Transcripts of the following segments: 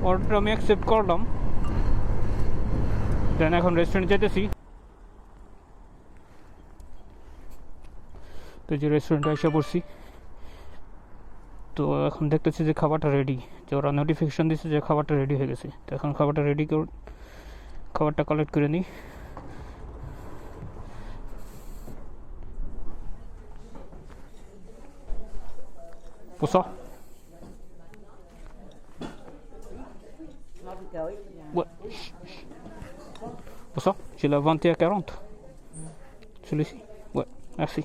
Order আমি accept করলাম। দেন এখন রেস্টুরেন্ট যেতেছি। তো যে রেস্টুরেন্টে এসে পড়ছি, তো এখন দেখতেছি যে খাবারটা রেডি, যে ওরা নোটিফিকেশন দিচ্ছে যে খাবারটা রেডি হয়ে গেছে। তো এখন খাবারটা রেডি করে খাবারটা কালেক্ট করে নিই। Bonsoir. Ouais. Bonsoir. J'ai la 21 40. Celui-ci. Ouais. Merci.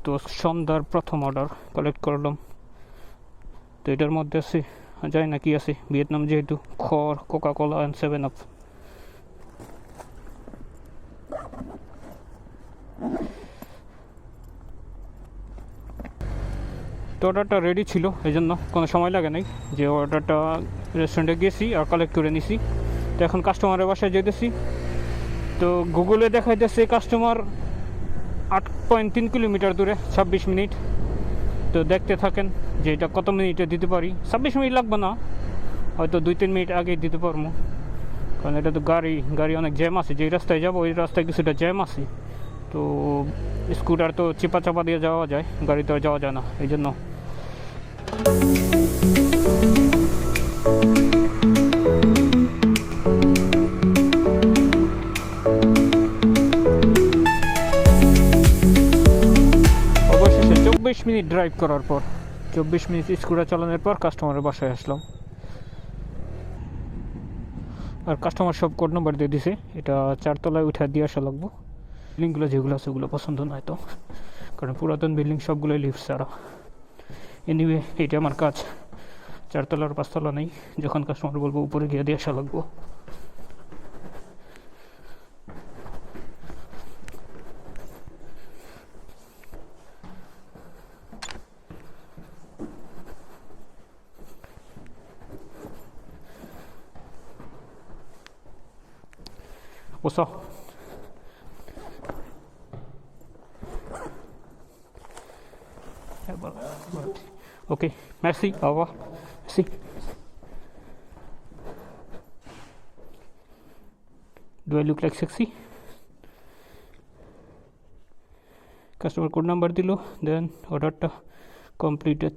তো সন্ধ্যার প্রথম অর্ডার কালেক্ট করলাম। তো এটার মধ্যে আছে, জানি না কি আছে, ভিয়েতনাম যেহেতু, খড়, কোকা-কোলা অ্যান্ড 7 আপ। তো অর্ডারটা রেডি ছিল, এই জন্য কোনো সময় লাগে নাই, যে অর্ডারটা রেস্টুরেন্টে গেছি আর কালেক্ট করে নিছি। তো এখন কাস্টমারের বাসায় যেতেছি। তো গুগলে দেখাইতেছে কাস্টমার 8.3 কিলোমিটার দূরে, 26 মিনিট। তো দেখতে থাকেন যে এটা কত মিনিটে দিতে পারি। 26 মিনিট লাগবে না, হয়তো 2-3 মিনিট আগেই দিতে পারবো, কারণ এটা তো গাড়ি অনেক জ্যাম আছে। যেই রাস্তায় যাবো ওই রাস্তায় কিছুটা জ্যাম আছে। তো স্কুটার তো চিপা চাপা দিয়ে যাওয়া যায়, গাড়িতে আর যাওয়া যায় না, এই জন্য। অবশেষে 24 মিনিট ড্রাইভ করার পর, 24 মিনিট স্কুটার চালানোর পর কাস্টমারের বাসায় আসলাম। আর কাস্টমার সব কোড নাম্বার দিয়ে দিছে, এটা 4 তলায় উঠে দিয়ে আসা লাগবো। বিল্ডিংগুলো যেগুলো আছে ওগুলো পছন্দ নয়, তো কারণ পুরাতন বিল্ডিং সবগুলোই লিফট ছাড়া। এনিওয়ে, এটা আমার কাজ, 4 তলার 5 তলা নেই, যখন কাস্টমার বলবো উপরে গিয়ে দিয়ে আসা লাগবো। Bonsoir. Ok, merci, au revoir. Merci. Do I look like sexy? Customer code number দিল, দেন অর্ডারটা কমপ্লিটেড।